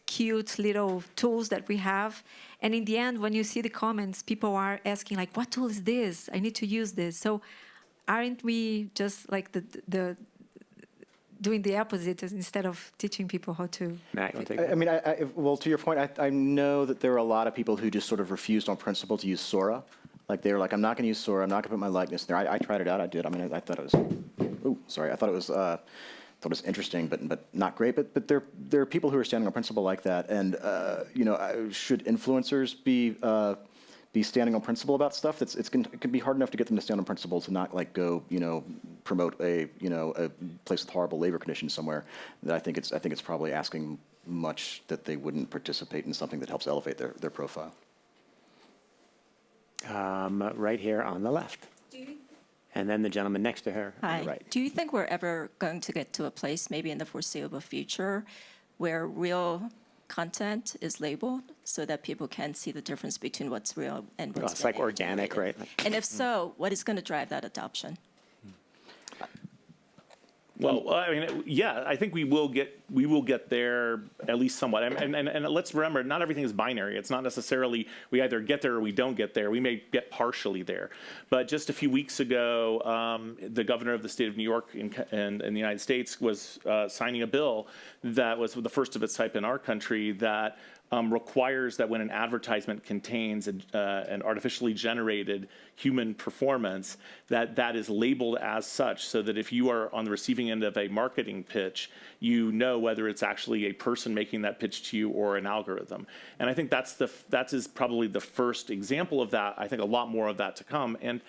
cute little tools that we have. And in the end, when you see the comments, people are asking like, what tool is this? I need to use this. So aren't we just like the doing the opposite instead of teaching people how to? Matt, you want to take that? I mean, well, to your point, I know that there are a lot of people who just sort of refused on principle to use Sora. Like they were like, I'm not going to use Sora. I'm not going to put my likeness there. I tried it out. I did. I mean, I thought it was. I thought it was interesting, but not great. But there are people who are standing on principle like that, and should influencers be standing on principle about stuff? It can be hard enough to get them to stand on principle to not like go promote a place with horrible labor conditions somewhere. That I think it's probably asking much that they wouldn't participate in something that helps elevate their profile. Right here on the left. And then the gentleman next to her on the right. Do you think we're ever going to get to a place, maybe in the foreseeable future, where real content is labeled so that people can see the difference between what's real and what's It's like organic, right? And if so, what is going to drive that adoption? Well, I mean, yeah, I think we will get there at least somewhat. And let's remember, not everything is binary. It's not necessarily we either get there or we don't get there. We may get partially there. But just a few weeks ago, the governor of the state of New York in the United States was signing a bill that was the first of its type in our country that requires that when an advertisement contains an artificially generated human performance, that is labeled as such, so that if you are on the receiving end of a marketing pitch, you know whether it's actually a person making that pitch to you or an algorithm. And I think that is probably the first example of that. I think a lot more of that to come. And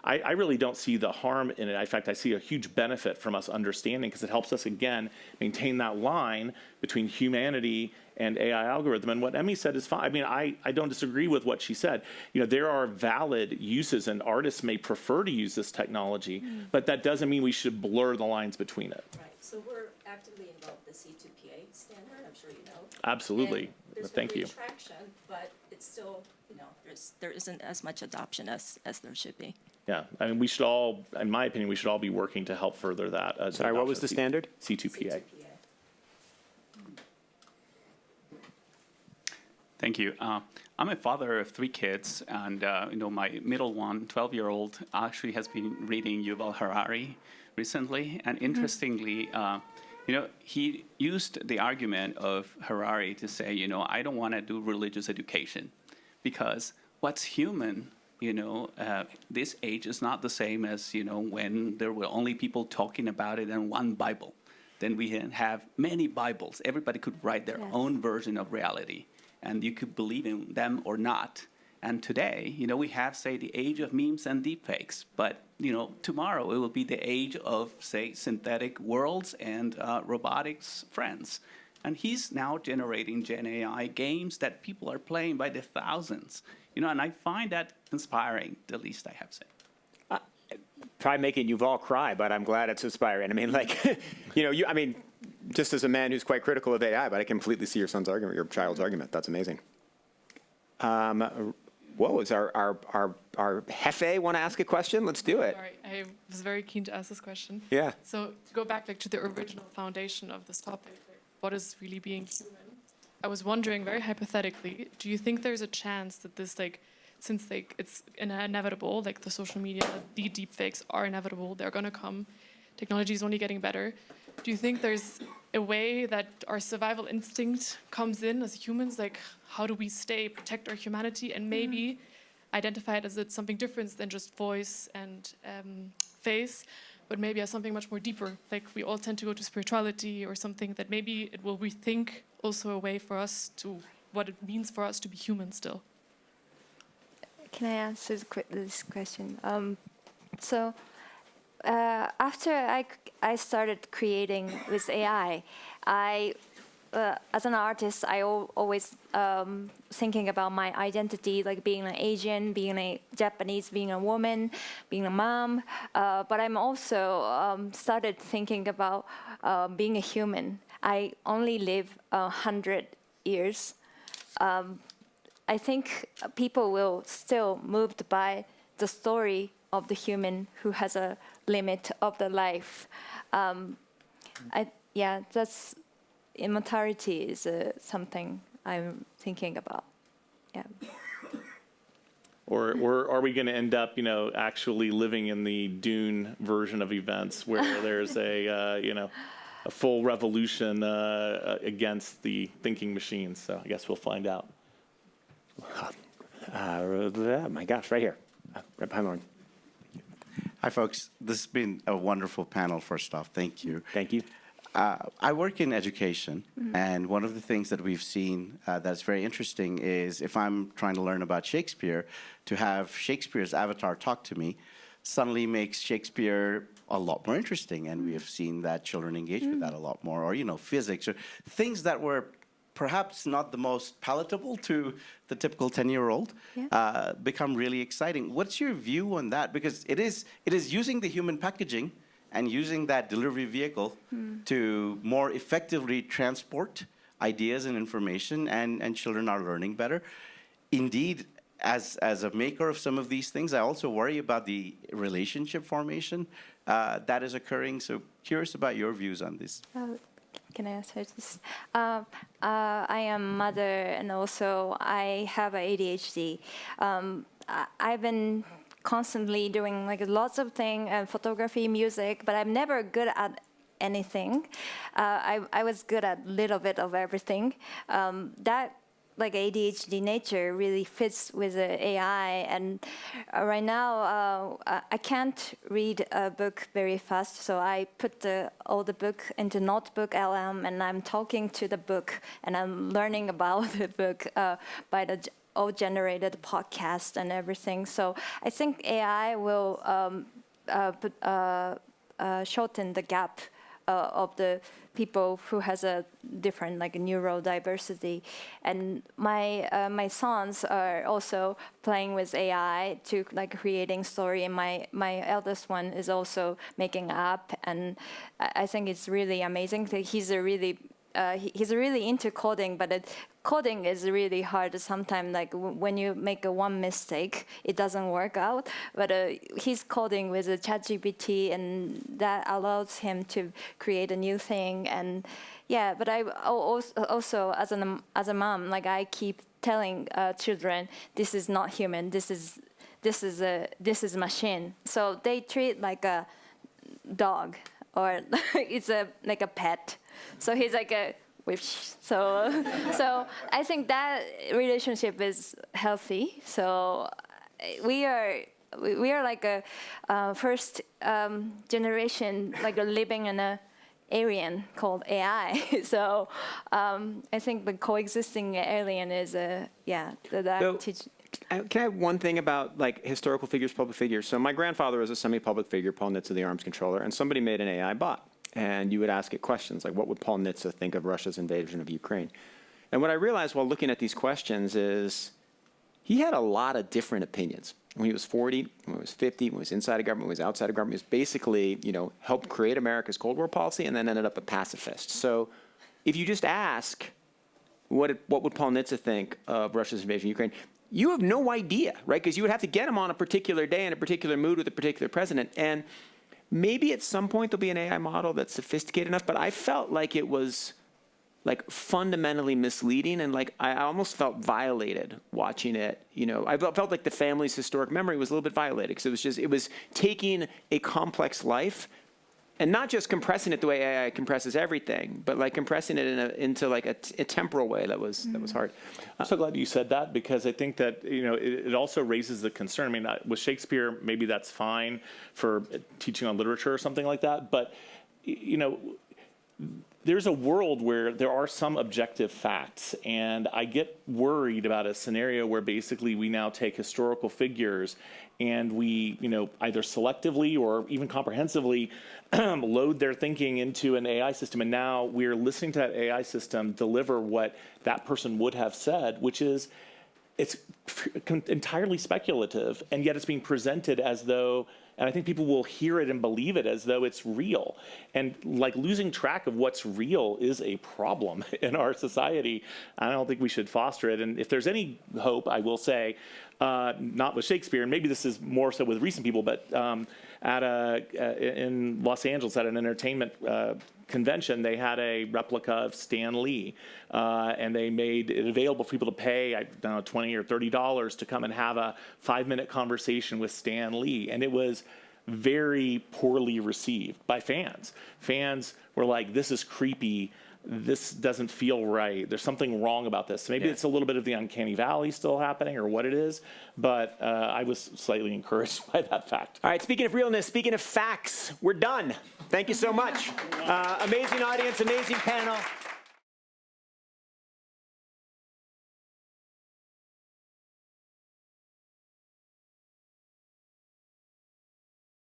I really don't see the harm in it. In fact, I see a huge benefit from us understanding, because it helps us, again, maintain that line between humanity and AI algorithm. And what Emmy said is fine. I mean, I don't disagree with what she said. There are valid uses, and artists may prefer to use this technology, but that doesn't mean we should blur the lines between it. Right. So we're actively involved in the C2PA standard, I'm sure you know. Absolutely. And Thank you. There's been traction, but it's still, there isn't as much adoption as there should be. Yeah, I mean, we should all, in my opinion, we should all be working to help further that. Sorry, what was the standard? C2PA. Thank you. I'm a father of 3 kids, and my middle one, 12-year-old, actually has been reading Yuval Harari recently, and interestingly, he used the argument of Harari to say, I don't want to do religious education, because what's human, this age is not the same as, when there were only people talking about it and one Bible. Then we have many Bibles. Everybody could write their own version of reality, and you could believe in them or not. And today, we have, say, the age of memes and deepfakes. But, tomorrow it will be the age of, say, synthetic worlds and robotics friends. And he's now generating Gen AI games that people are playing by the thousands. And I find that inspiring, the least I have to say. Try making Yuval cry, but I'm glad it's inspiring. I mean, just as a man who's quite critical of AI, but I completely see your son's argument, your child's argument. That's amazing. Is our Hefe want to ask a question? Let's do it. Sorry, I was very keen to ask this question. Yeah. So to go back to the original foundation of this topic, what is really being human. I was wondering, very hypothetically, do you think there's a chance that this, like, since like it's inevitable, like the social media, the deepfakes are inevitable, they're gonna come, technology is only getting better. Do you think there's a way that our survival instinct comes in as humans, like how do we protect our humanity, and maybe identify it as it's something different than just voice and face, but maybe as something much more deeper, like we all tend to go to spirituality or something, that maybe it will rethink also a way for us to, what it means for us to be human still? Can I answer this question? After I started creating with AI, as an artist, I always thinking about my identity, like being an Asian, being a Japanese, being a woman, being a mom. But I'm also started thinking about being a human. I only live 100 years. I think people will still moved by the story of the human who has a limit of the life. That's immortality is something I'm thinking about. Yeah. Or are we going to end up, actually living in the Dune version of events where there's a full revolution against the thinking machines? So I guess we'll find out. My gosh, right here. Right behind Lauren. Hi, folks. This has been a wonderful panel, first off. Thank you. Thank you. I work in education, and one of the things that we've seen that's very interesting is if I'm trying to learn about Shakespeare, to have Shakespeare's avatar talk to me suddenly makes Shakespeare a lot more interesting, and we have seen that children engage with that a lot more, or, physics, or things that were perhaps not the most palatable to the typical 10-year-old become really exciting. What's your view on that? Because it is using the human packaging and using that delivery vehicle to more effectively transport ideas and information, and children are learning better. Indeed, as a maker of some of these things, I also worry about the relationship formation that is occurring. So curious about your views on this. Can I answer this? I am mother, and also I have ADHD. I've been constantly doing like lots of things, photography, music, but I'm never good at anything. I was good at a little bit of everything. That like ADHD nature really fits with the AI, and right now I can't read a book very fast, so I put all the book into notebook LM, and I'm talking to the book, and I'm learning about the book by the all generated podcast and everything. So I think AI will shorten the gap of the people who has a different like neurodiversity. And my sons are also playing with AI to like creating story, and my eldest one is also making an app, and I think it's really amazing. He's really into coding, but coding is really hard sometimes. Like when you make one mistake, it doesn't work out. But he's coding with a ChatGPT, and that allows him to create a new thing. And yeah, but I also as a mom, like I keep telling children, this is not human. This is machine. So they treat like a dog, or it's like a pet. So he's like a which. So I think that relationship is healthy. So we are like a first generation, like living in a alien called AI. So I think the coexisting alien is Can I have one thing about like historical figures, public figures? So my grandfather was a semi-public figure, Paul Nitze, the arms controller, and somebody made an AI bot. And you would ask it questions like, what would Paul Nitze think of Russia's invasion of Ukraine? And what I realized while looking at these questions is he had a lot of different opinions. When he was 40, when he was 50, when he was inside of government, when he was outside of government, he was basically, helped create America's Cold War policy and then ended up a pacifist. So if you just ask, what would Paul Nitze think of Russia's invasion of Ukraine? You have no idea, right? Because you would have to get him on a particular day in a particular mood with a particular president. And maybe at some point there'll be an AI model that's sophisticated enough, but I felt like it was like fundamentally misleading, and like I almost felt violated watching it. You know, I felt like the family's historic memory was a little bit violated, because it was taking a complex life and not just compressing it the way AI compresses everything, but like compressing it into like a temporal way that was hard. I'm so glad you said that, because I think that, you know, it also raises the concern. I mean, with Shakespeare, maybe that's fine for teaching on literature or something like that, but, you know, there's a world where there are some objective facts, and I get worried about a scenario where basically we now take historical figures and we, you know, either selectively or even comprehensively load their thinking into an AI system, and now we're listening to that AI system deliver what that person would have said, which is, it's entirely speculative, and yet it's being presented as though, and I think people will hear it and believe it as though it's real. And like losing track of what's real is a problem in our society. I don't think we should foster it. And if there's any hope, I will say, not with Shakespeare, and maybe this is more so with recent people, but in Los Angeles at an entertainment convention, they had a replica of Stan Lee, and they made it available for people to pay, I don't know, $20 or $30 to come and have a 5-minute conversation with Stan Lee, and it was very poorly received by fans. Fans were like, "This is creepy. This doesn't feel right. There's something wrong about this." Maybe it's a little bit of the uncanny valley still happening, or what it is, but I was slightly encouraged by that fact. All right, speaking of realness, speaking of facts, we're done. Thank you so much. Amazing audience, amazing panel.